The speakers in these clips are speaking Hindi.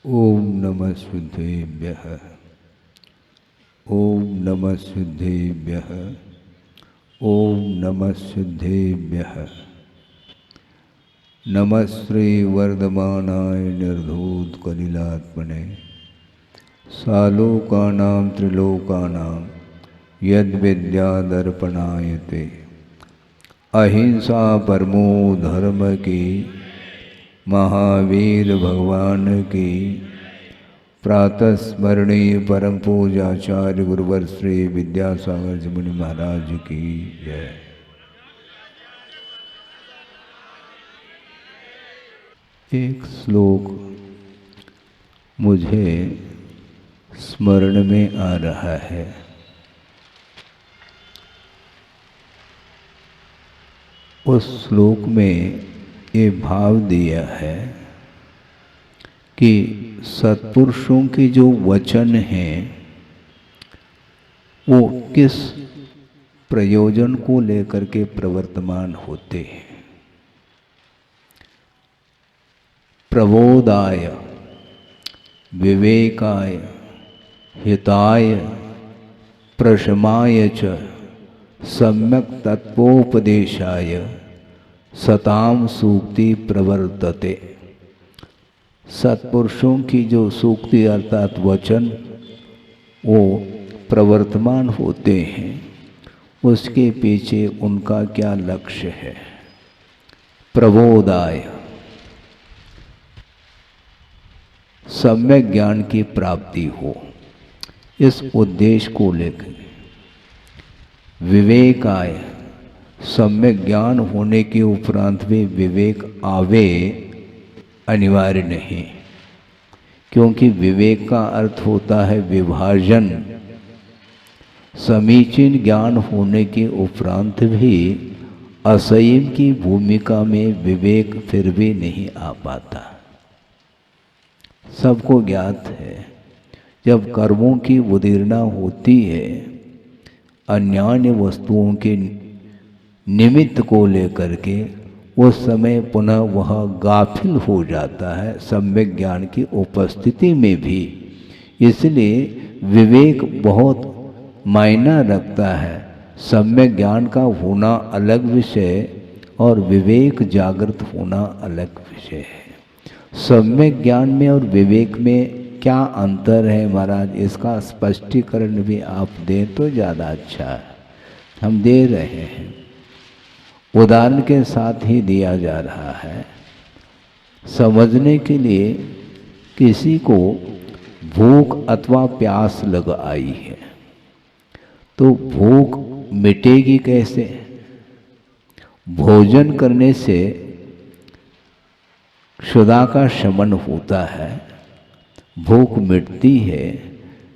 ओम नमः शुद्धेभ्यः। ओम नमः शुद्धेभ्यः। ओम नमः शुद्धेभ्यः। नमः श्री वर्धमानाय निर्धूतकलिलात्मने सालोकानां त्रिलोकानां यद्विद्यादर्पणायते। अहिंसा परमो धर्म की, महावीर भगवान की प्रातः स्मरणीय परम पूजाचार्य गुरुवर श्री विद्यासागर जी मुनि महाराज की जय। एक श्लोक मुझे स्मरण में आ रहा है। उस श्लोक में ये भाव दिया है कि सत्पुरुषों के जो वचन हैं वो किस प्रयोजन को लेकर के प्रवर्तमान होते हैं। प्रबोधाय, विवेकाय, हिताय, प्रशमाय च सम्यक तत्वोपदेशाय सताम सूक्ति प्रवर्तते। सत्पुरुषों की जो सूक्ति अर्थात वचन वो प्रवर्तमान होते हैं, उसके पीछे उनका क्या लक्ष्य है। प्रबोधाय, सम्यक ज्ञान की प्राप्ति हो, इस उद्देश्य को लेकर। विवेकाय, सम्यक ज्ञान होने के उपरांत भी विवेक आवे अनिवार्य नहीं, क्योंकि विवेक का अर्थ होता है विभाजन। समीचीन ज्ञान होने के उपरांत भी असंयम की भूमिका में विवेक फिर भी नहीं आ पाता। सबको ज्ञात है, जब कर्मों की उदीर्णा होती है अन्यान्य वस्तुओं के निमित्त को लेकर के, उस समय पुनः वह गाफिल हो जाता है सम्यक ज्ञान की उपस्थिति में भी। इसलिए विवेक बहुत मायना रखता है। सम्यक ज्ञान का होना अलग विषय और विवेक जागृत होना अलग विषय है। सम्यक ज्ञान में और विवेक में क्या अंतर है महाराज, इसका स्पष्टीकरण भी आप दें तो ज़्यादा अच्छा है। हम दे रहे हैं, उदाहरण के साथ ही दिया जा रहा है। समझने के लिए किसी को भूख अथवा प्यास लग आई है, तो भूख मिटेगी कैसे? भोजन करने से क्षुधा का शमन होता है, भूख मिटती है।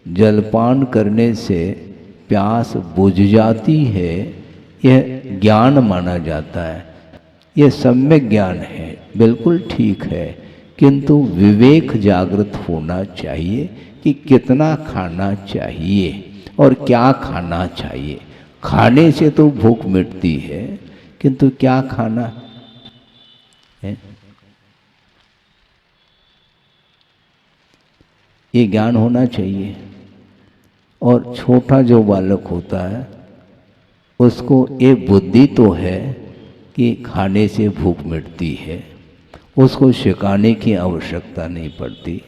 जलपान करने से प्यास बुझ जाती है। यह ज्ञान माना जाता है, यह सम्यक ज्ञान है, बिल्कुल ठीक है। किंतु विवेक जागृत होना चाहिए कि कितना खाना चाहिए और क्या खाना चाहिए। खाने से तो भूख मिटती है, किंतु क्या खाना है, ये ज्ञान होना चाहिए। और छोटा जो बालक होता है उसको ये बुद्धि तो है कि खाने से भूख मिटती है, उसको सिखाने की आवश्यकता नहीं पड़ती।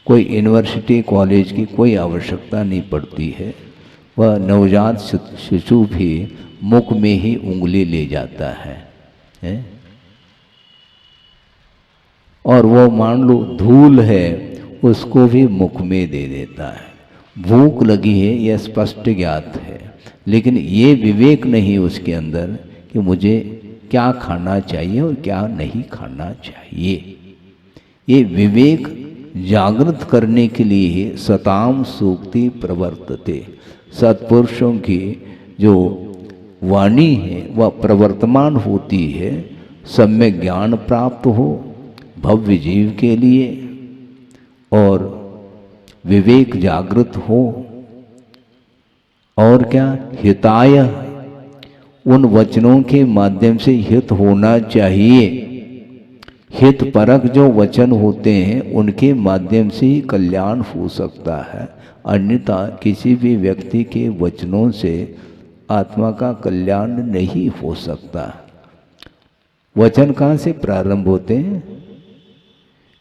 कोई यूनिवर्सिटी कॉलेज की कोई आवश्यकता नहीं पड़ती है। वह नवजात शिशु भी मुख में ही उंगली ले जाता है? और वो मान लो धूल है, उसको भी मुख में दे देता है। भूख लगी है यह स्पष्ट ज्ञात है, लेकिन ये विवेक नहीं उसके अंदर कि मुझे क्या खाना चाहिए और क्या नहीं खाना चाहिए। ये विवेक जागृत करने के लिए ही सताम सूक्ति प्रवर्तते। सत्पुरुषों की जो वाणी है वह प्रवर्तमान होती है, सम्यक ज्ञान प्राप्त हो भव्य जीव के लिए, और विवेक जागृत हो, और क्या हिताय, उन वचनों के माध्यम से हित होना चाहिए। हित परक जो वचन होते हैं उनके माध्यम से ही कल्याण हो सकता है, अन्यथा किसी भी व्यक्ति के वचनों से आत्मा का कल्याण नहीं हो सकता। वचन कहाँ से प्रारंभ होते हैं?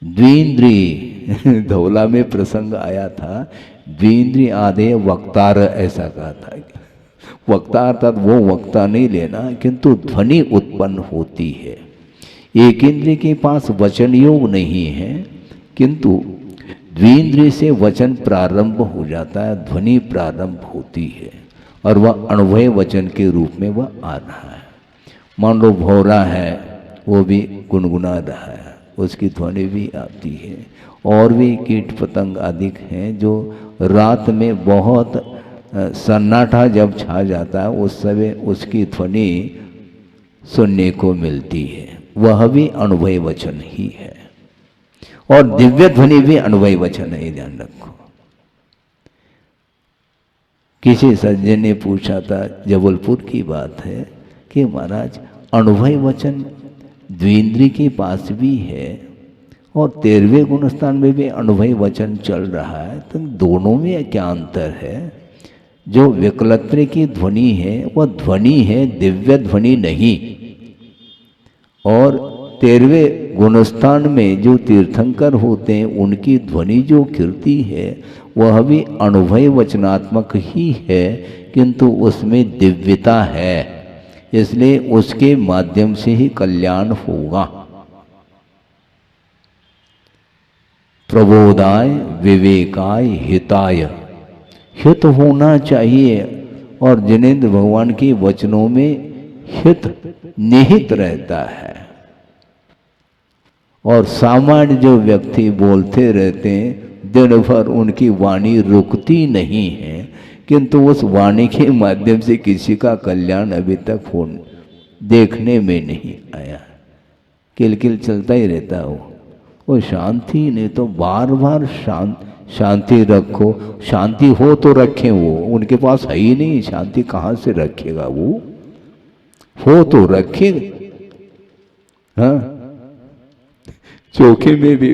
द्विंद्रिय धौला में प्रसंग आया था, द्विंद्रिय आधे वक्तार, ऐसा कहा था। वक्ता अर्थात वो वक्ता नहीं लेना, किंतु ध्वनि उत्पन्न होती है। एक इंद्रिय के पास वचन योग नहीं है, किंतु द्विंद्रिय से वचन प्रारंभ हो जाता है, ध्वनि प्रारंभ होती है और वह अनुभव वचन के रूप में वह आ रहा है। मान लो भौरा है, वो भी गुनगुना रहा है, उसकी ध्वनि भी आती है। और भी कीट पतंग आदि हैं जो रात में बहुत सन्नाटा जब छा जाता है उस समय उसकी ध्वनि सुनने को मिलती है, वह भी अनुभव वचन ही है। और दिव्य ध्वनि भी अनुभव वचन है, ध्यान रखो। किसी सज्जन ने पूछा था, जबलपुर की बात है, कि महाराज अनुभव वचन द्विंद्रिय के पास भी है और 13वें गुणस्थान में भी अनुभव वचन चल रहा है, तो दोनों में क्या अंतर है? जो विकलत्र की ध्वनि है वह ध्वनि है, दिव्य ध्वनि नहीं। और 13वें गुणस्थान में जो तीर्थंकर होते हैं उनकी ध्वनि जो कीर्ति है वह भी अनुभव वचनात्मक ही है, किंतु उसमें दिव्यता है, इसलिए उसके माध्यम से ही कल्याण होगा। प्रबोधाय विवेकाय हिताय, हित होना चाहिए। और जिनेंद्र भगवान के वचनों में हित निहित रहता है। और सामान्य जो व्यक्ति बोलते रहते हैं दिन भर, उनकी वाणी रुकती नहीं है, किंतु उस वाणी के माध्यम से किसी का कल्याण अभी तक देखने में नहीं आया। किलकिल चलता ही रहता है वो शांति नहीं, तो बार बार शांति रखो। शांति हो तो रखें, वो उनके पास है ही नहीं, शांति कहाँ से रखेगा वो? हो तो रखे। हाँ, चौके में भी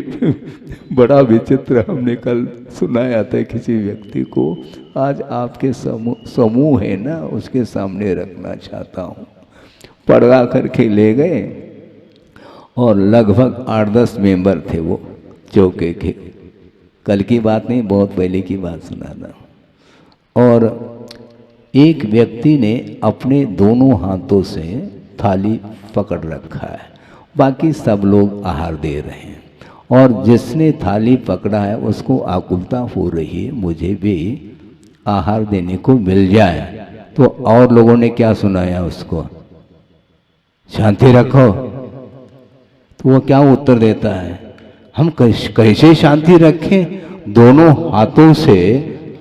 बड़ा विचित्र हमने कल सुनाया था किसी व्यक्ति को। आज आपके समूह है ना, उसके सामने रखना चाहता हूँ। पढ़ा करके ले गए और लगभग 8-10 मेंबर थे वो चौके के। कल की बात नहीं, बहुत पहले की बात सुनाना। और एक व्यक्ति ने अपने दोनों हाथों से थाली पकड़ रखा है, बाकी सब लोग आहार दे रहे हैं। और जिसने थाली पकड़ा है उसको आकुलता हो रही है, मुझे भी आहार देने को मिल जाए। तो और लोगों ने क्या सुनाया उसको? शांति रखो। तो वो क्या उत्तर देता है? हम कैसे शांति रखें? दोनों हाथों से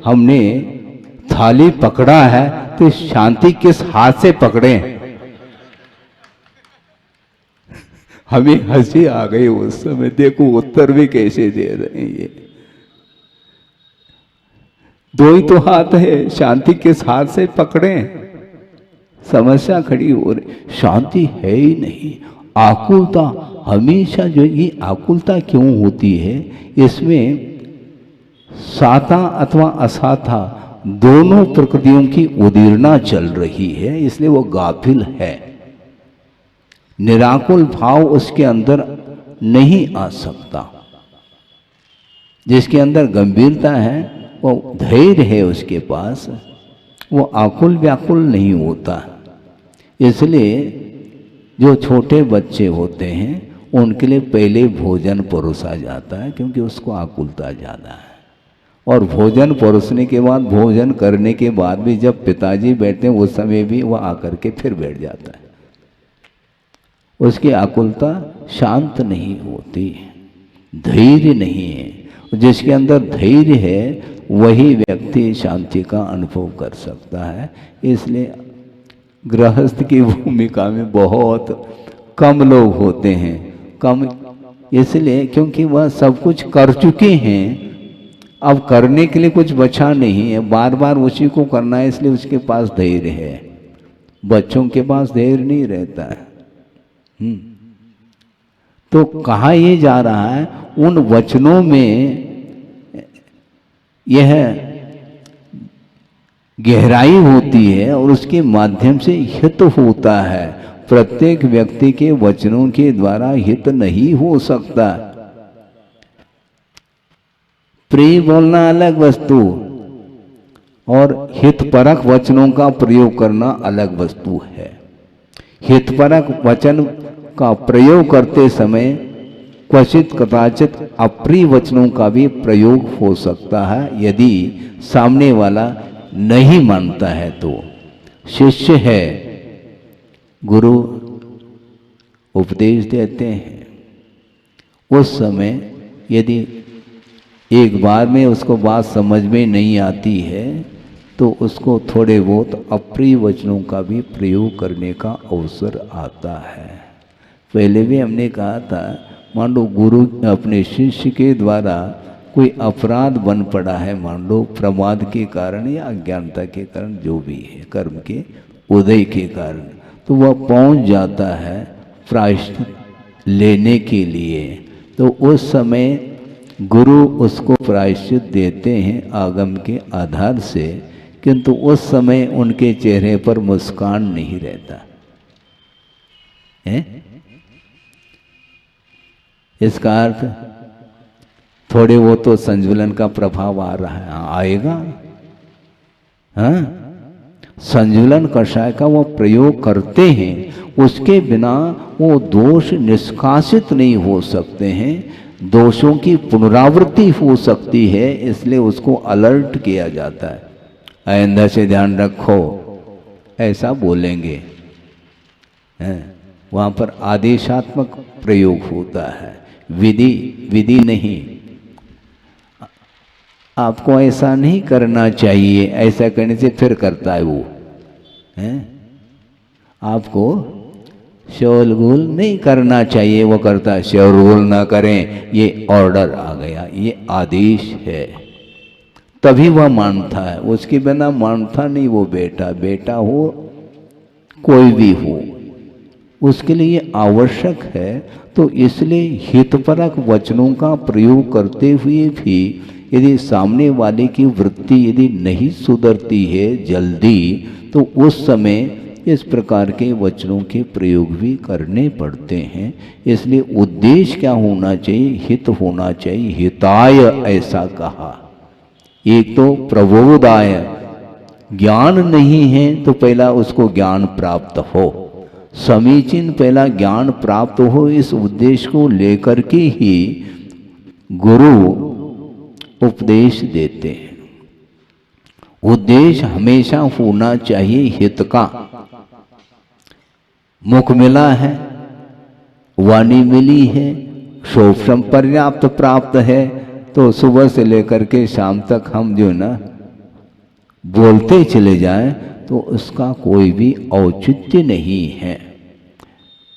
हमने थाली पकड़ा है, तो शांति किस हाथ से पकड़े? हमें हंसी आ गई उस समय। देखो उत्तर भी कैसे दे रहे हैं ये। दो ही तो हाथ है, शांति किस हाथ से पकड़े? समस्या खड़ी हो रही, शांति है ही नहीं। आकुलता हमेशा, जो ये आकुलता क्यों होती है? इसमें साता अथवा असाता दोनों प्रकृतियों की उदीरना चल रही है, इसलिए वो गाफिल है। निराकुल भाव उसके अंदर नहीं आ सकता। जिसके अंदर गंभीरता है, वो धैर्य है उसके पास, वो आकुल व्याकुल नहीं होता। इसलिए जो छोटे बच्चे होते हैं उनके लिए पहले भोजन परोसा जाता है, क्योंकि उसको आकुलता ज़्यादा है। और भोजन परोसने के बाद, भोजन करने के बाद भी जब पिताजी बैठते हैं उस समय भी वह आकर के फिर बैठ जाता है। उसकी आकुलता शांत नहीं होती, धैर्य नहीं है। जिसके अंदर धैर्य है वही व्यक्ति शांति का अनुभव कर सकता है। इसलिए गृहस्थ की भूमिका में बहुत कम लोग होते हैं, कम इसलिए क्योंकि वह सब कुछ कर चुके हैं, अब करने के लिए कुछ बचा नहीं है, बार बार उसी को करना है, इसलिए उसके पास धैर्य है। बच्चों के पास धैर्य नहीं रहता है। तो कहा ये जा रहा है उन वचनों में यह गहराई होती है और उसके माध्यम से हित होता है। प्रत्येक व्यक्ति के वचनों के द्वारा हित नहीं हो सकता। प्रिय बोलना अलग वस्तु और हितपरक वचनों का प्रयोग करना अलग वस्तु है। हितपरक वचन का प्रयोग करते समय क्वचित कदाचित अप्रिय वचनों का भी प्रयोग हो सकता है, यदि सामने वाला नहीं मानता है तो। शिष्य है, गुरु उपदेश देते हैं, उस समय यदि एक बार में उसको बात समझ में नहीं आती है तो उसको थोड़े बहुत अप्रिय वचनों का भी प्रयोग करने का अवसर आता है। पहले भी हमने कहा था, मान लो गुरु अपने शिष्य के द्वारा कोई अपराध बन पड़ा है, मान लो प्रमाद के कारण या अज्ञानता के कारण, जो भी है कर्म के उदय के कारण, तो वह पहुंच जाता है प्रायश्चित लेने के लिए। तो उस समय गुरु उसको प्रायश्चित देते हैं आगम के आधार से, किंतु उस समय उनके चेहरे पर मुस्कान नहीं रहता है। इसका अर्थ थोड़े वो तो संज्वलन का प्रभाव आ रहा है, आएगा। हाँ, संज्वलन कषाय का वो प्रयोग करते हैं, उसके बिना वो दोष निष्कासित नहीं हो सकते हैं। दोषों की पुनरावृत्ति हो सकती है, इसलिए उसको अलर्ट किया जाता है। आइंदा से ध्यान रखो, ऐसा बोलेंगे। वहाँ पर आदेशात्मक प्रयोग होता है, विधि नहीं। आपको ऐसा नहीं करना चाहिए, ऐसा करने से फिर करता है वो है। आपको शोरगुल नहीं करना चाहिए, वो करता है। शोरगुल ना करें, ये ऑर्डर आ गया, ये आदेश है, तभी वह मानता है। उसके बिना मानता नहीं वो बेटा हो कोई भी हो, उसके लिए आवश्यक है। तो इसलिए हितपरक वचनों का प्रयोग करते हुए भी यदि सामने वाले की वृत्ति यदि नहीं सुधरती है जल्दी, तो उस समय इस प्रकार के वचनों के प्रयोग भी करने पड़ते हैं। इसलिए उद्देश्य क्या होना चाहिए? हित होना चाहिए। हिताय ऐसा कहा। एक तो प्रबोधाय, ज्ञान नहीं है तो पहला उसको ज्ञान प्राप्त हो, समीचीन पहला ज्ञान प्राप्त हो। इस उद्देश्य को लेकर के ही गुरु उपदेश देते हैं। उद्देश्य हमेशा होना चाहिए हित का। मुख मिला है, वाणी मिली है, शोभम पर्याप्त प्राप्त है, तो सुबह से लेकर के शाम तक हम जो ना बोलते चले जाएं तो उसका कोई भी औचित्य नहीं है।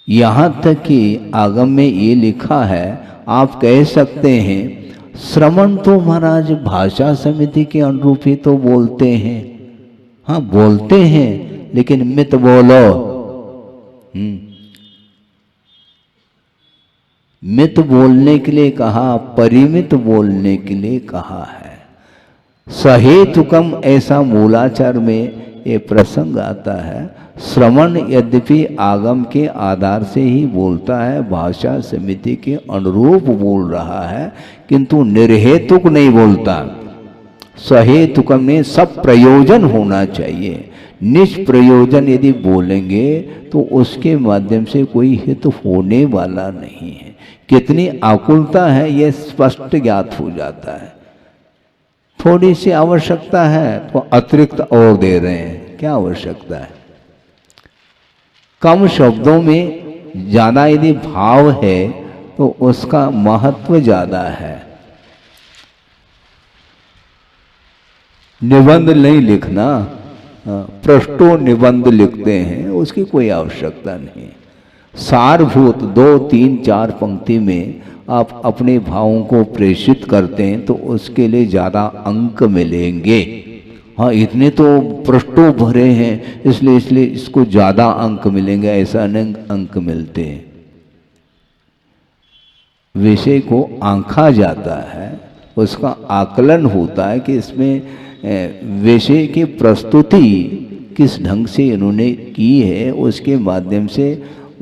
यहाँ तक कि आगम में ये लिखा है, आप कह सकते हैं श्रवण तो महाराज भाषा समिति के अनुरूप ही तो बोलते हैं। हाँ बोलते हैं, लेकिन मित बोलो। मित बोलने के लिए कहा, परिमित बोलने के लिए कहा है। सहेतुकम ऐसा मूलाचार में ये प्रसंग आता है। श्रवण यद्यपि आगम के आधार से ही बोलता है, भाषा समिति के अनुरूप बोल रहा है, किंतु निर्हेतुक नहीं बोलता। सहेतुकम में सब प्रयोजन होना चाहिए। निष्प्रयोजन यदि बोलेंगे तो उसके माध्यम से कोई हित होने वाला नहीं है। कितनी आकुलता है यह स्पष्ट ज्ञात हो जाता है। थोड़ी सी आवश्यकता है तो अतिरिक्त और दे रहे हैं, क्या आवश्यकता है? कम शब्दों में ज्यादा यदि भाव है तो उसका महत्व ज्यादा है। निबंध नहीं लिखना, पृष्ठों निबंध लिखते हैं, उसकी कोई आवश्यकता नहीं। सारभूत 2, 3, 4 पंक्ति में आप अपने भावों को प्रेषित करते हैं तो उसके लिए ज़्यादा अंक मिलेंगे। हाँ इतने तो पृष्ठों भरे हैं इसलिए इसको ज़्यादा अंक मिलेंगे, ऐसा नहीं अंक मिलते हैं। विषय को आंका जाता है, उसका आकलन होता है कि इसमें विषय की प्रस्तुति किस ढंग से इन्होंने की है, उसके माध्यम से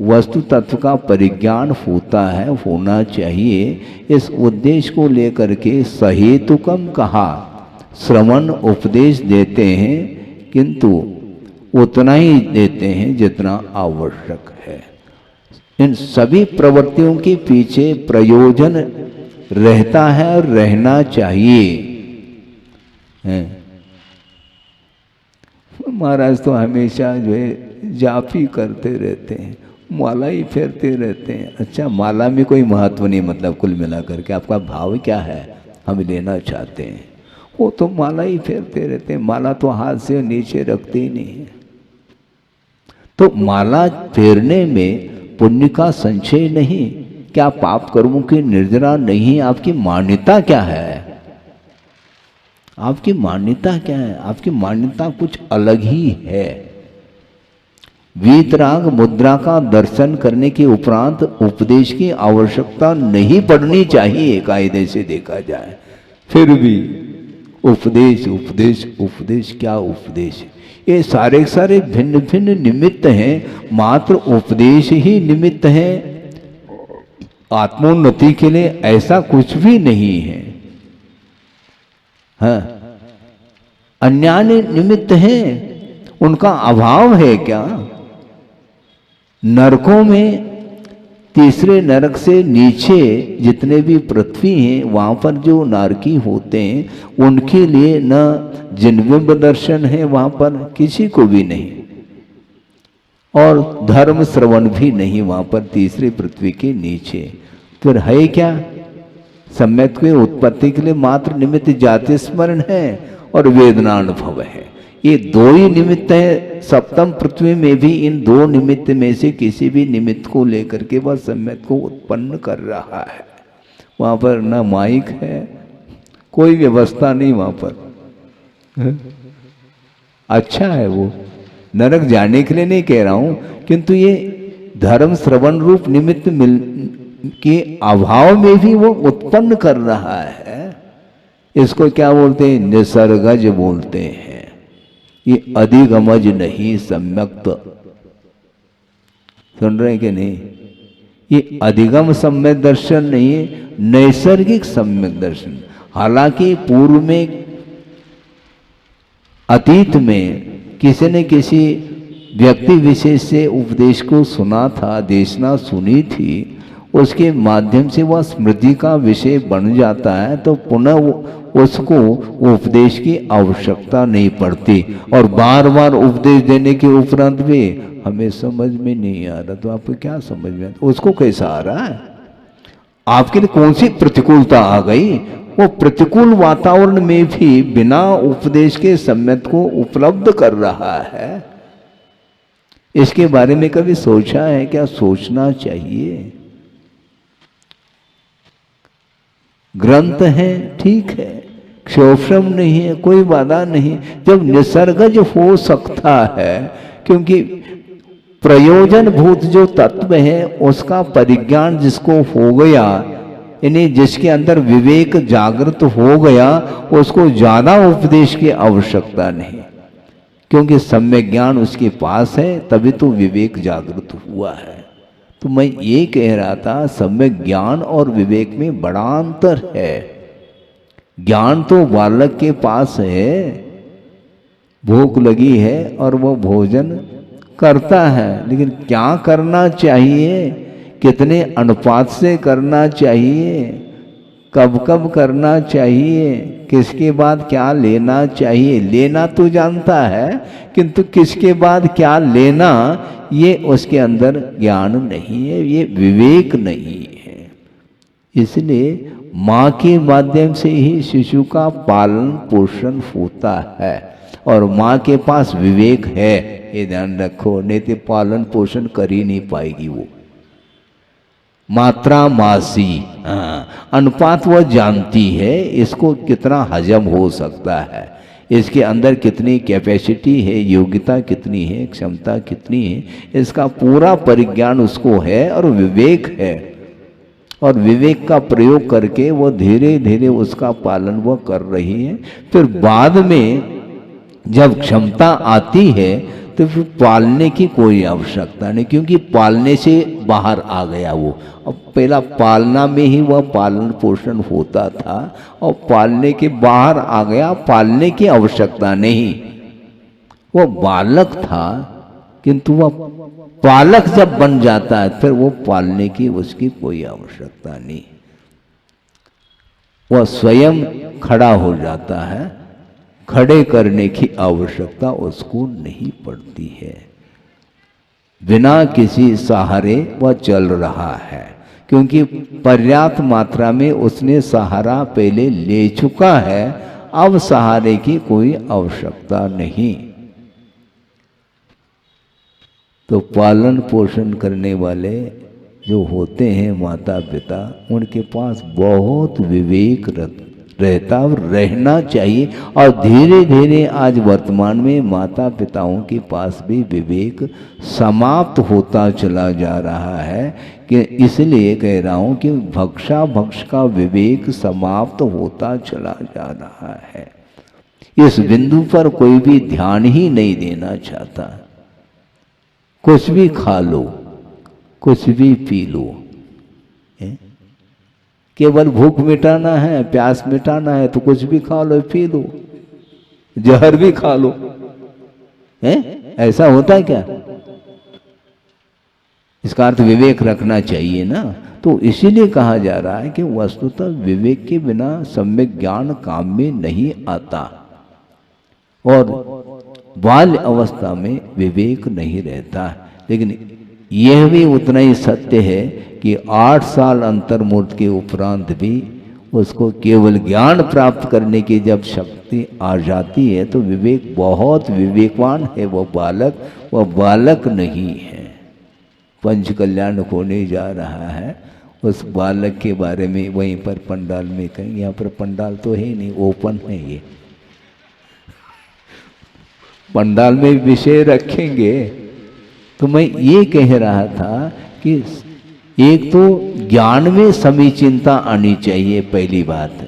वस्तु तत्व का परिज्ञान होता है, होना चाहिए। इस उद्देश्य को लेकर के सहेतुकम कहा। श्रवण उपदेश देते हैं किंतु उतना ही देते हैं जितना आवश्यक है। इन सभी प्रवृत्तियों के पीछे प्रयोजन रहता है और रहना चाहिए। महाराज तो हमेशा जो है जाप ही करते रहते हैं, माला ही फेरते रहते हैं। अच्छा, माला में कोई महत्व नहीं, मतलब कुल मिलाकर के आपका भाव क्या है हम लेना चाहते हैं, वो तो माला ही फेरते रहते हैं। माला तो हाथ से नीचे रखते ही नहीं है। तो माला फेरने में पुण्य का संचय नहीं, क्या पाप कर्मों की निर्जरा नहीं? आपकी मान्यता क्या है? आपकी मान्यता क्या है? आपकी मान्यता कुछ अलग ही है। वीतराग मुद्रा का दर्शन करने के उपरांत उपदेश की आवश्यकता नहीं पड़नी चाहिए, कायदे से देखा जाए। फिर भी उपदेश उपदेश उपदेश, क्या उपदेश? ये सारे सारे भिन्न भिन्न निमित्त हैं, मात्र उपदेश ही निमित्त है। आत्मोन्नति के लिए ऐसा कुछ भी नहीं है। हाँ, अन्यान्य निमित्त हैं, उनका अभाव है क्या? नरकों में तीसरे नरक से नीचे जितने भी पृथ्वी हैं, वहाँ पर जो नारकी होते हैं उनके लिए न जिनबिंब दर्शन है, वहाँ पर किसी को भी नहीं, और धर्म श्रवण भी नहीं वहाँ पर तीसरे पृथ्वी के नीचे। फिर है क्या? सम्यक की उत्पत्ति के लिए मात्र निमित्त जाति स्मरण है और वेदनानुभव है। ये दो ही निमित्त है। सप्तम पृथ्वी में भी इन दो निमित्त में से किसी भी निमित्त को लेकर के वह सम्यक को उत्पन्न कर रहा है। वहाँ पर न माइक है, कोई व्यवस्था नहीं वहाँ पर। अच्छा है, वो नरक जाने के लिए नहीं कह रहा हूँ, किंतु ये धर्म श्रवण रूप निमित्त के अभाव में भी वो उत्पन्न कर रहा है। इसको क्या बोलते हैं? निसर्गज बोलते हैं। ये अधिगमज नहीं, सम्यक्त। सुन रहे हैं कि नहीं? ये अधिगम सम्यक दर्शन नहीं है, नैसर्गिक सम्यक दर्शन। हालांकि पूर्व में अतीत में किसी ने किसी व्यक्ति विशेष से उपदेश को सुना था, देशना सुनी थी, उसके माध्यम से वह स्मृति का विषय बन जाता है, तो पुनः उसको उपदेश की आवश्यकता नहीं पड़ती। और बार बार उपदेश देने के उपरांत भी हमें समझ में नहीं आ रहा, तो आपको क्या समझ में आता? उसको कैसा आ रहा है? आपके लिए कौन सी प्रतिकूलता आ गई? वो प्रतिकूल वातावरण में भी बिना उपदेश के सम्यक को उपलब्ध कर रहा है। इसके बारे में कभी सोचा है क्या? सोचना चाहिए। ग्रंथ है, ठीक है, क्षोभम नहीं है, कोई बाधा नहीं। जब निसर्गज हो सकता है, क्योंकि प्रयोजन भूत जो तत्व है उसका परिज्ञान जिसको हो गया, यानी जिसके अंदर विवेक जागृत हो गया, उसको ज्यादा उपदेश की आवश्यकता नहीं, क्योंकि सम्यक ज्ञान उसके पास है, तभी तो विवेक जागृत हुआ है। तो मैं ये कह रहा था, सम्यक ज्ञान और विवेक में बड़ा अंतर है। ज्ञान तो बालक के पास है, भूख लगी है और वो भोजन करता है, लेकिन क्या करना चाहिए, कितने अनुपात से करना चाहिए, कब कब करना चाहिए, किसके बाद क्या लेना चाहिए, लेना तो जानता है, किंतु किसके बाद क्या लेना ये उसके अंदर ज्ञान नहीं है, ये विवेक नहीं है। इसलिए माँ के माध्यम से ही शिशु का पालन पोषण होता है, और माँ के पास विवेक है, ये ध्यान रखो, नहीं तो पालन पोषण कर ही नहीं पाएगी वो। मात्रा मासी, अनुपात वह जानती है, इसको कितना हजम हो सकता है, इसके अंदर कितनी कैपेसिटी है, योग्यता कितनी है, क्षमता कितनी है, इसका पूरा परिज्ञान उसको है और विवेक है। और विवेक का प्रयोग करके वो धीरे धीरे उसका पालन वो कर रही है। फिर बाद में जब क्षमता आती है तो फिर पालने की कोई आवश्यकता नहीं, क्योंकि पालने से बाहर आ गया वो। अब पहला पालना में ही वह पालन पोषण होता था और पालने के बाहर आ गया, पालने की आवश्यकता नहीं। वो बालक था किंतु वह पालक जब बन जाता है फिर वो पालने की उसकी कोई आवश्यकता नहीं, वह स्वयं खड़ा हो जाता है, खड़े करने की आवश्यकता उसको नहीं पड़ती है। बिना किसी सहारे वह चल रहा है, क्योंकि पर्याप्त मात्रा में उसने सहारा पहले ले चुका है, अब सहारे की कोई आवश्यकता नहीं। तो पालन पोषण करने वाले जो होते हैं माता पिता, उनके पास बहुत विवेक रहता और रहना चाहिए। और धीरे धीरे आज वर्तमान में माता पिताओं के पास भी विवेक समाप्त होता चला जा रहा है, कि इसलिए कह रहा हूँ कि भक्षा भक्ष का विवेक समाप्त होता चला जा रहा है। इस बिंदु पर कोई भी ध्यान ही नहीं देना चाहता। कुछ भी खा लो, कुछ भी पी लो, केवल भूख मिटाना है, प्यास मिटाना है तो कुछ भी खा लो, पी लो, जहर भी खा लो, ऐसा होता है क्या? इसका अर्थ विवेक रखना चाहिए ना। तो इसीलिए कहा जा रहा है कि वस्तुतः विवेक के बिना सम्यक ज्ञान काम में नहीं आता, और बाल्य अवस्था में विवेक नहीं रहता। लेकिन यह भी उतना ही सत्य है कि 8 साल अंतर्मुहूर्त के उपरांत भी उसको केवल ज्ञान प्राप्त करने की जब शक्ति आ जाती है तो विवेक बहुत विवेकवान है। वह बालक नहीं है। पंच कल्याण होने जा रहा है, उस बालक के बारे में वहीं पर पंडाल में कहेंगे। यहाँ पर पंडाल तो है नहीं, ओपन है ये। पंडाल में विषय रखेंगे। तो मैं ये कह रहा था कि एक तो ज्ञान में समीचीनता आनी चाहिए, पहली बात है।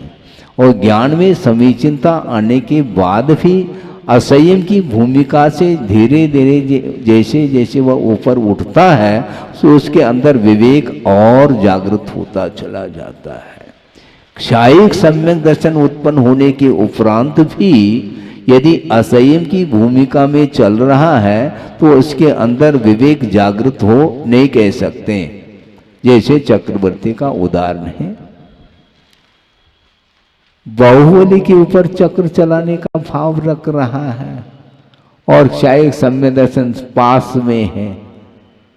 और ज्ञान में समीचीनता आने के बाद भी असंयम की भूमिका से धीरे धीरे जैसे जैसे वह ऊपर उठता है तो उसके अंदर विवेक और जागृत होता चला जाता है। क्षायिक सम्यक दर्शन उत्पन्न होने के उपरांत भी यदि असंयम की भूमिका में चल रहा है तो उसके अंदर विवेक जागृत हो नहीं कह सकते। जैसे चक्रवर्ती का उदाहरण है, बाहुबली के ऊपर चक्र चलाने का भाव रख रहा है और क्षायिक सम्यक दर्शन पास में है,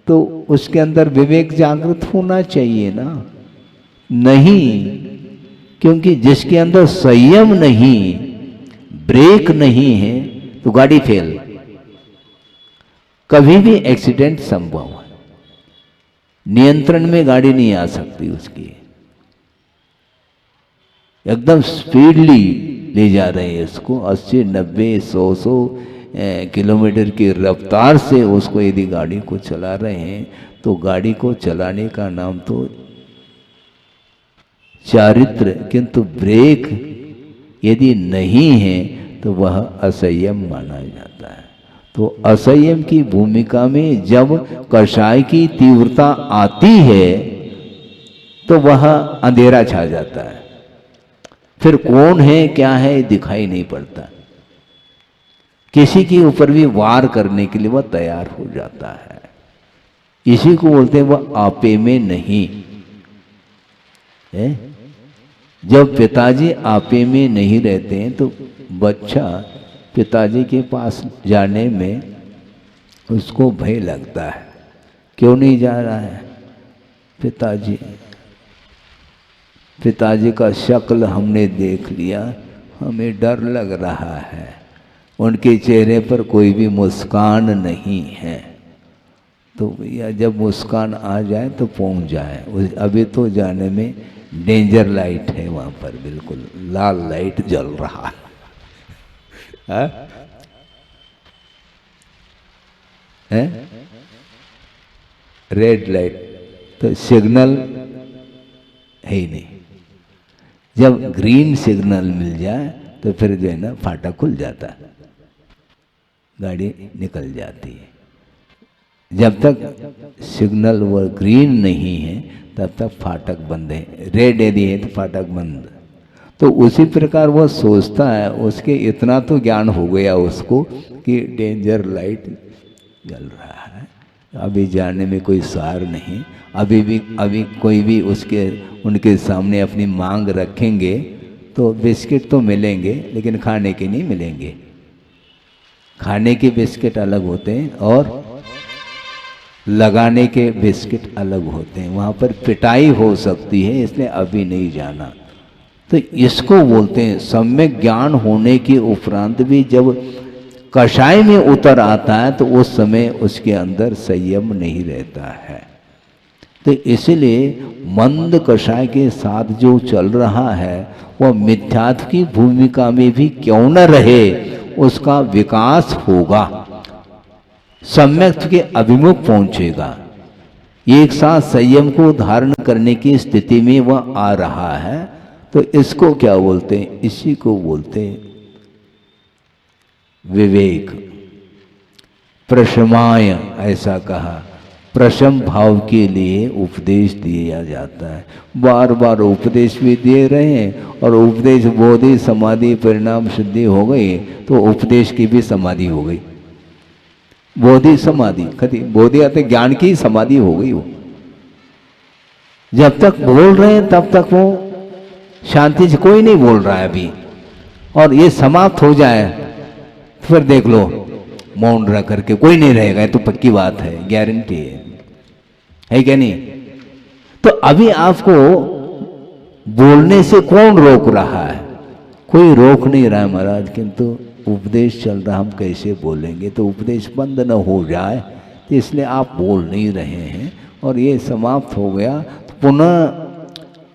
तो उसके अंदर विवेक जागृत होना चाहिए ना। नहीं, क्योंकि जिसके अंदर संयम नहीं, ब्रेक नहीं है, तो गाड़ी फेल, कभी भी एक्सीडेंट संभव है। नियंत्रण में गाड़ी नहीं आ सकती उसकी। एकदम स्पीडली ले जा रहे हैं उसको, 80, 90, 100 किलोमीटर की रफ्तार से उसको यदि गाड़ी को चला रहे हैं तो गाड़ी को चलाने का नाम तो चारित्र, किंतु ब्रेक यदि नहीं है तो वह असंयम माना जाता है। तो असंयम की भूमिका में जब कषाय की तीव्रता आती है तो वह अंधेरा छा जाता है, फिर कौन है क्या है दिखाई नहीं पड़ता। किसी के ऊपर भी वार करने के लिए वह तैयार हो जाता है। इसी को बोलते हैं वह आपे में नहीं है। जब पिताजी आपे में नहीं रहते हैं तो बच्चा पिताजी के पास जाने में उसको भय लगता है। क्यों नहीं जा रहा है? पिताजी का शक्ल हमने देख लिया, हमें डर लग रहा है। उनके चेहरे पर कोई भी मुस्कान नहीं है। तो भैया जब मुस्कान आ जाए तो पहुंच जाए। अभी तो जाने में डेंजर लाइट है, वहाँ पर बिल्कुल लाल लाइट जल रहा है। है? रेड लाइट तो सिग्नल है ही नहीं। जब ग्रीन सिग्नल मिल जाए तो फिर जो है ना फाटक खुल जाता है, गाड़ी निकल जाती है। जब तक सिग्नल वो ग्रीन नहीं है तब तक फाटक बंद है, रेड यदि है तो फाटक बंद। तो उसी प्रकार वो सोचता है, उसके इतना तो ज्ञान हो गया उसको कि डेंजर लाइट जल रहा है, अभी जाने में कोई सार नहीं। अभी कोई भी उनके सामने अपनी मांग रखेंगे तो बिस्किट तो मिलेंगे लेकिन खाने के नहीं मिलेंगे। खाने के बिस्किट अलग होते हैं और लगाने के बिस्किट अलग होते हैं, वहाँ पर पिटाई हो सकती है, इसलिए अभी नहीं जाना। तो इसको बोलते हैं सम्यक ज्ञान होने के उपरांत भी जब कषाय में उतर आता है तो उस समय उसके अंदर संयम नहीं रहता है। तो इसलिए मंद कषाय के साथ जो चल रहा है वह मिथ्यात्व की भूमिका में भी क्यों न रहे, उसका विकास होगा, सम्यक के अभिमुख पहुंचेगा। एक साथ संयम को धारण करने की स्थिति में वह आ रहा है। तो इसको क्या बोलते हैं? इसी को बोलते हैं विवेक। प्रशमाय ऐसा कहा, प्रशम भाव के लिए उपदेश दिया जाता है। बार बार उपदेश भी दे रहे हैं और उपदेश बोधि समाधि परिणाम सिद्धि हो गई तो उपदेश की भी समाधि हो गई। बोधि समाधि कति बोधि आते ज्ञान की समाधि हो गई। वो जब तक बोल रहे हैं तब तक वो शांति से कोई नहीं बोल रहा है अभी, और ये समाप्त हो जाए फिर देख लो मौन रह करके कोई नहीं रहेगा। ये तो पक्की बात है, गारंटी है क्या नहीं? तो अभी आपको बोलने से कौन रोक रहा है? कोई रोक नहीं रहा है महाराज, किंतु उपदेश चल रहा, हम कैसे बोलेंगे? तो उपदेश बंद न हो जाए तो इसलिए आप बोल नहीं रहे हैं और ये समाप्त हो गया तो पुनः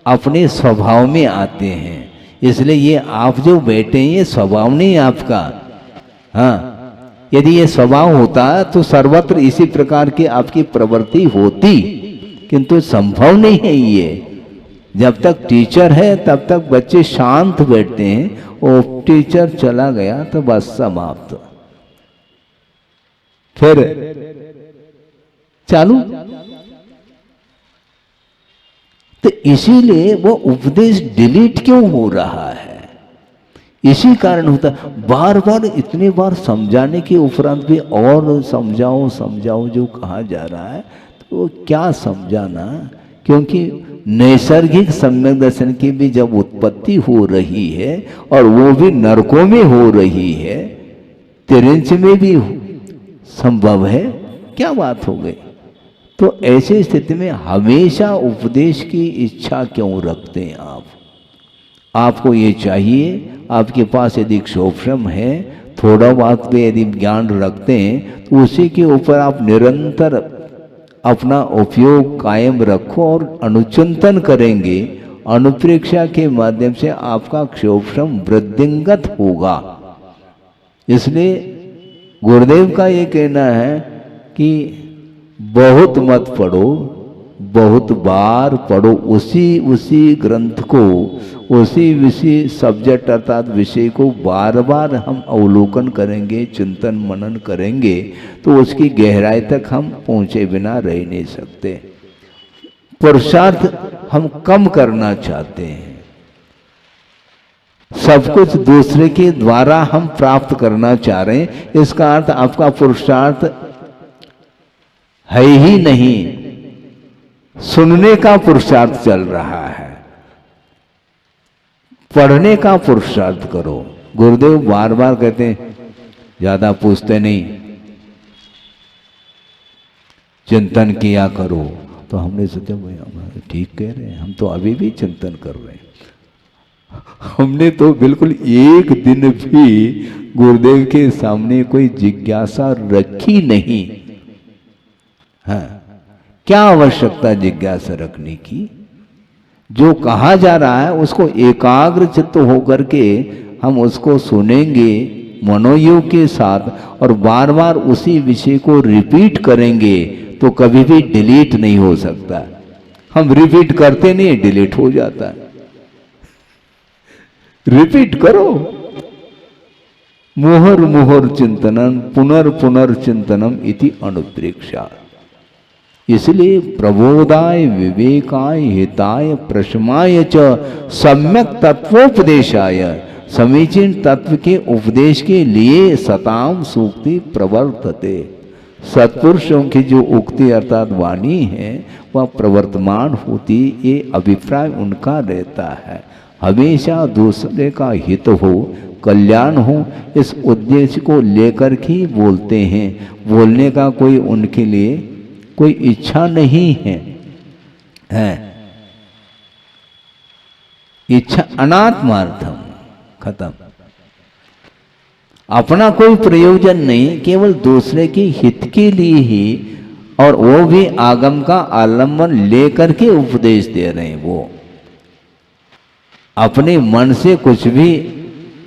अपने स्वभाव में आते हैं। इसलिए ये आप जो बैठे हैं ये स्वभाव नहीं आपका। हाँ, यदि ये स्वभाव होता तो सर्वत्र इसी प्रकार की आपकी प्रवृत्ति होती, किंतु संभव नहीं है ये। जब तक टीचर है तब तक बच्चे शांत बैठते हैं, और टीचर चला गया तो बस समाप्त, फिर चालू। तो इसीलिए वो उपदेश डिलीट क्यों हो रहा है? इसी कारण होता, बार बार इतनी बार समझाने के उपरांत भी और समझाओ समझाओ जो कहा जा रहा है, तो वो क्या समझाना? क्योंकि नैसर्गिक सम्यक दर्शन की भी जब उत्पत्ति हो रही है और वो भी नरकों में हो रही है, तिरंच में भी संभव है, क्या बात हो गई? तो ऐसी स्थिति में हमेशा उपदेश की इच्छा क्यों रखते हैं आप? आपको ये चाहिए, आपके पास यदि क्षोभ्रम है, थोड़ा बहुत भी यदि ज्ञान रखते हैं तो उसी के ऊपर आप निरंतर अपना उपयोग कायम रखो और अनुचिंतन करेंगे। अनुप्रेक्षा के माध्यम से आपका क्षोभ्रम वृद्धिंगत होगा। इसलिए गुरुदेव का ये कहना है कि बहुत मत पढ़ो, बहुत बार पढ़ो उसी ग्रंथ को, उसी सब्जेक्ट अर्थात विषय को बार बार हम अवलोकन करेंगे, चिंतन मनन करेंगे तो उसकी गहराई तक हम पहुँचे बिना रह नहीं सकते। पुरुषार्थ हम कम करना चाहते हैं, सब कुछ दूसरे के द्वारा हम प्राप्त करना चाह रहे हैं, इसका अर्थ आपका पुरुषार्थ है ही नहीं, सुनने का पुरुषार्थ चल रहा है। पढ़ने का पुरुषार्थ करो। गुरुदेव बार बार कहते हैं ज्यादा पूछते नहीं, चिंतन किया करो। तो हमने सोचा भाई ठीक कह रहे हैं, हम तो अभी भी चिंतन कर रहे हैं। हमने तो बिल्कुल एक दिन भी गुरुदेव के सामने कोई जिज्ञासा रखी नहीं। हाँ, क्या आवश्यकता जिज्ञासा रखने की? जो कहा जा रहा है उसको एकाग्र चित्त होकर के हम उसको सुनेंगे, मनोयोग के साथ और बार बार उसी विषय को रिपीट करेंगे तो कभी भी डिलीट नहीं हो सकता। हम रिपीट करते नहीं, डिलीट हो जाता है। रिपीट करो। मुहुर मुहुर चिंतनम पुनर्चिंतनम इति अनुप्रेक्षा। इसलिए प्रबोधाय विवेकाय हिताय प्रशमाय च सम्यक तत्वोपदेशाय, समीचीन तत्व के उपदेश के लिए सताम सूक्ति प्रवर्तते। सत्पुरुषों की जो उक्ति अर्थात वाणी है वह प्रवर्तमान होती, ये अभिप्राय उनका रहता है। हमेशा दूसरे का हित हो, कल्याण हो, इस उद्देश्य को लेकर ही बोलते हैं। बोलने का कोई उनके लिए कोई इच्छा नहीं है, इच्छा अनात्मार्थम, खत्म। अपना कोई प्रयोजन नहीं, केवल दूसरे के हित के लिए ही, और वो भी आगम का आलंबन लेकर के उपदेश दे रहे हैं। वो अपने मन से कुछ भी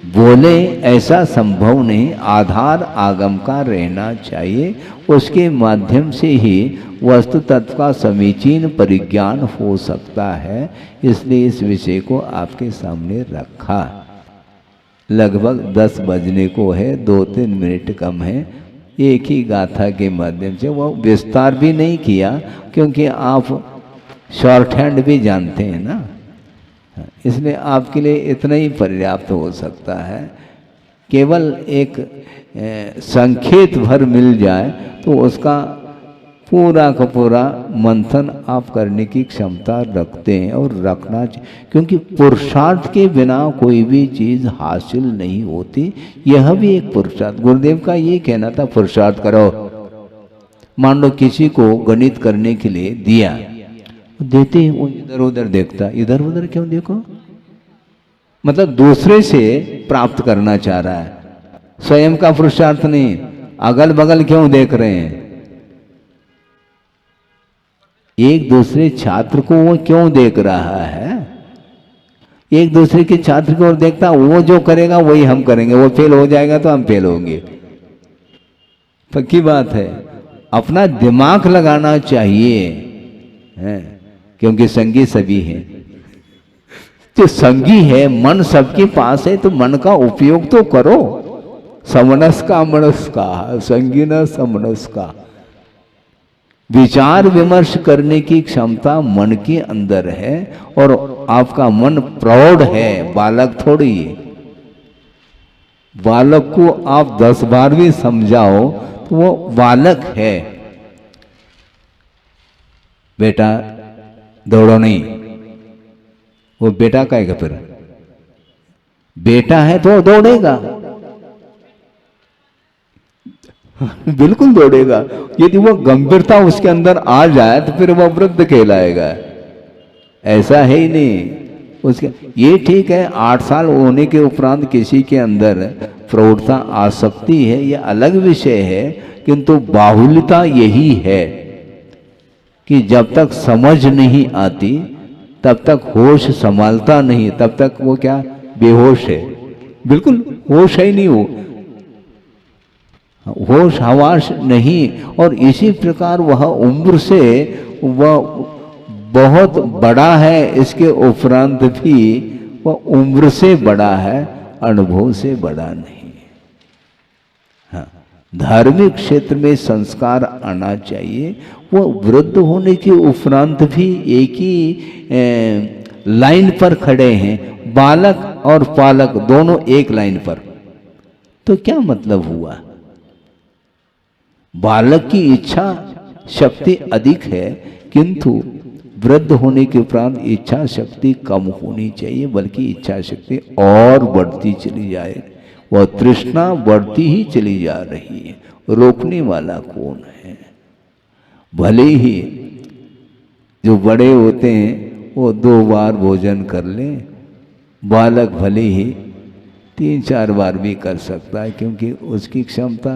बोले ऐसा संभव नहीं, आधार आगम का रहना चाहिए। उसके माध्यम से ही वस्तु तत्व का समीचीन परिज्ञान हो सकता है। इसलिए इस विषय को आपके सामने रखा। लगभग 10 बजने को है, 2-3 मिनट कम है। एक ही गाथा के माध्यम से वो विस्तार भी नहीं किया, क्योंकि आप शॉर्ट हैंड भी जानते हैं ना, इसलिए आपके लिए इतना ही पर्याप्त हो सकता है। केवल एक संकेत भर मिल जाए तो उसका पूरा का पूरा मंथन आप करने की क्षमता रखते हैं और रखना चाहिए, क्योंकि पुरुषार्थ के बिना कोई भी चीज़ हासिल नहीं होती। यह भी एक पुरुषार्थ, गुरुदेव का ये कहना था, पुरुषार्थ करो। मान लो किसी को गणित करने के लिए दिया, देते वो इधर उधर देखता, इधर उधर क्यों देखो, मतलब दूसरे से प्राप्त करना चाह रहा है, स्वयं का पुरुषार्थ नहीं। अगल बगल क्यों देख रहे हैं, एक दूसरे छात्र को वो क्यों देख रहा है, एक दूसरे के छात्र को देखता, वो जो करेगा वही हम करेंगे, वो फेल हो जाएगा तो हम फेल होंगे, पक्की बात है। अपना दिमाग लगाना चाहिए, है, क्योंकि संगी सभी हैं। जो संगी है, मन सबके पास है, तो मन का उपयोग तो करो। समनस्का मनस्का संगी न समनस्का, विचार विमर्श करने की क्षमता मन के अंदर है, और आपका मन प्रौढ़ है, बालक थोड़ी है। बालक को आप 10 बार भी समझाओ तो वो बालक है। बेटा दौड़ो नहीं, वो बेटा का है, फिर बेटा है तो दौड़ेगा, बिल्कुल दौड़ेगा। यदि वो गंभीरता उसके अंदर आ जाए तो फिर वो वृद्ध कहलाएगा, ऐसा है ही नहीं उसके। ये ठीक है, 8 साल होने के उपरांत किसी के अंदर प्रौढ़ता आ सकती है, ये अलग विषय है, किंतु बाहुल्यता यही है कि जब तक समझ नहीं आती तब तक होश संभालता नहीं, तब तक वो क्या बेहोश है, बिल्कुल होश है ही नहीं, हो होश हवास नहीं। और इसी प्रकार वह उम्र से वह बहुत बड़ा है, इसके उपरांत भी वह उम्र से बड़ा है, अनुभव से बड़ा नहीं। हाँ, धार्मिक क्षेत्र में संस्कार आना चाहिए। वो वृद्ध होने के उपरांत भी एक ही लाइन पर खड़े हैं, बालक और पालक दोनों एक लाइन पर। तो क्या मतलब हुआ, बालक की इच्छा शक्ति अधिक है, किंतु वृद्ध होने के उपरांत इच्छा शक्ति कम होनी चाहिए, बल्कि इच्छा शक्ति और बढ़ती चली जाए, वह तृष्णा बढ़ती ही चली जा रही है। रोकने वाला कौन है? भले ही जो बड़े होते हैं वो 2 बार भोजन कर लें, बालक भले ही 3-4 बार भी कर सकता है, क्योंकि उसकी क्षमता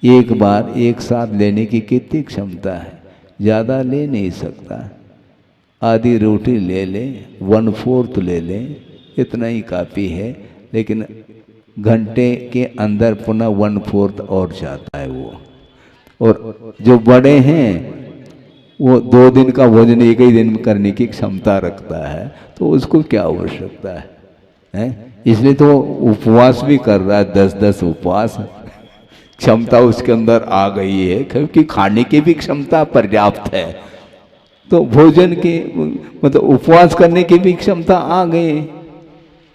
एक बार एक साथ लेने की कितनी क्षमता है, ज़्यादा ले नहीं सकता। आधी रोटी ले लें, 1/4 ले लें, इतना ही काफ़ी है। लेकिन घंटे के अंदर पुनः 1/4 और चाहता है वो। और जो बड़े हैं वो 2 दिन का भोजन एक ही दिन में करने की क्षमता रखता है, तो उसको क्या आवश्यकता है? इसलिए तो उपवास भी कर रहा है, 10-10 उपवास। क्षमता उसके अंदर आ गई है, क्योंकि खाने की भी क्षमता पर्याप्त है, तो भोजन की मतलब उपवास करने की भी क्षमता आ गई।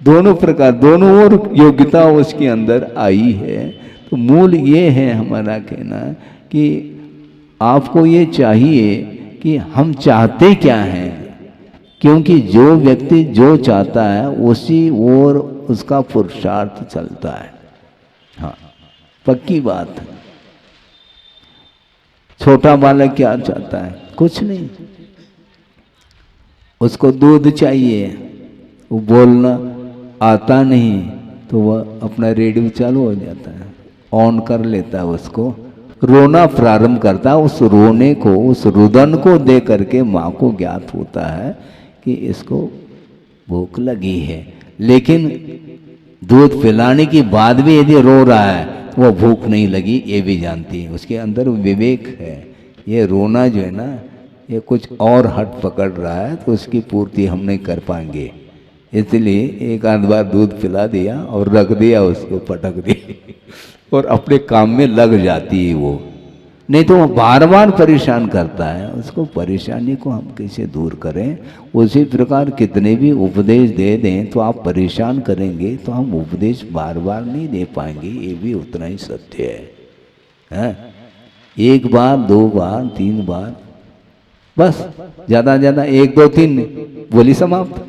दोनों प्रकार, दोनों ओर योग्यता उसके अंदर आई है। तो मूल ये है हमारा कहना कि आपको ये चाहिए कि हम चाहते क्या हैं, क्योंकि जो व्यक्ति जो चाहता है उसी ओर उसका पुरुषार्थ चलता है। हाँ, पक्की बात है। छोटा बालक क्या चाहता है? कुछ नहीं, उसको दूध चाहिए, वो बोलना आता नहीं तो वह अपना रेडियो चालू हो जाता है, ऑन कर लेता है, उसको रोना प्रारंभ करता है। उस रोने को, उस रुदन को दे करके माँ को ज्ञात होता है कि इसको भूख लगी है। लेकिन दूध पिलाने के बाद भी यदि रो रहा है तो वह भूख नहीं लगी, ये भी जानती है, उसके अंदर विवेक है। ये रोना जो है ना, ये कुछ और हट पकड़ रहा है, तो उसकी पूर्ति हम नहीं कर पाएंगे। इसलिए एक आध बार दूध पिला दिया और रख दिया, उसको पटक दिया और अपने काम में लग जाती है वो। नहीं तो वो बार बार परेशान करता है, उसको परेशानी को हम कैसे दूर करें। उसी प्रकार कितने भी उपदेश दे दें तो आप परेशान करेंगे तो हम उपदेश बार बार नहीं दे पाएंगे, ये भी उतना ही सत्य है। एक बार, 2 बार, 3 बार, बस ज़्यादा ज़्यादा 1, 2, 3 बोली समाप्त।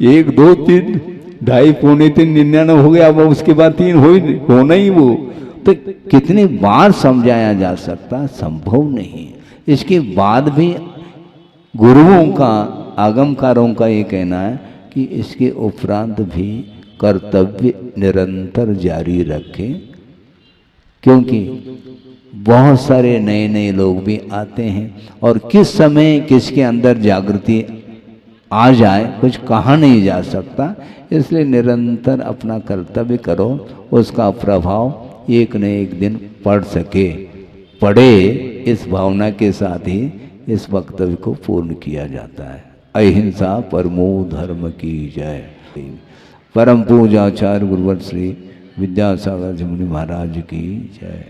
1, 2, 3, 2.5, पौने 3, 99 हो गया। अब उसके बाद 3 होना ही वो तो कितनी बार समझाया जा सकता, संभव नहीं। इसके बाद भी गुरुओं का, आगमकारों का ये कहना है कि इसके उपरांत भी कर्तव्य निरंतर जारी रखें, क्योंकि बहुत सारे नए नए लोग भी आते हैं और किस समय किसके अंदर जागृति आ जाए कुछ कहा नहीं जा सकता। इसलिए निरंतर अपना कर्तव्य करो, उसका प्रभाव एक न एक दिन पड़े। इस भावना के साथ ही इस वक्तव्य को पूर्ण किया जाता है। अहिंसा परमो धर्म की जय। परम पूज्याचार्य गुरुवर श्री विद्यासागर जी मुनि महाराज की जय।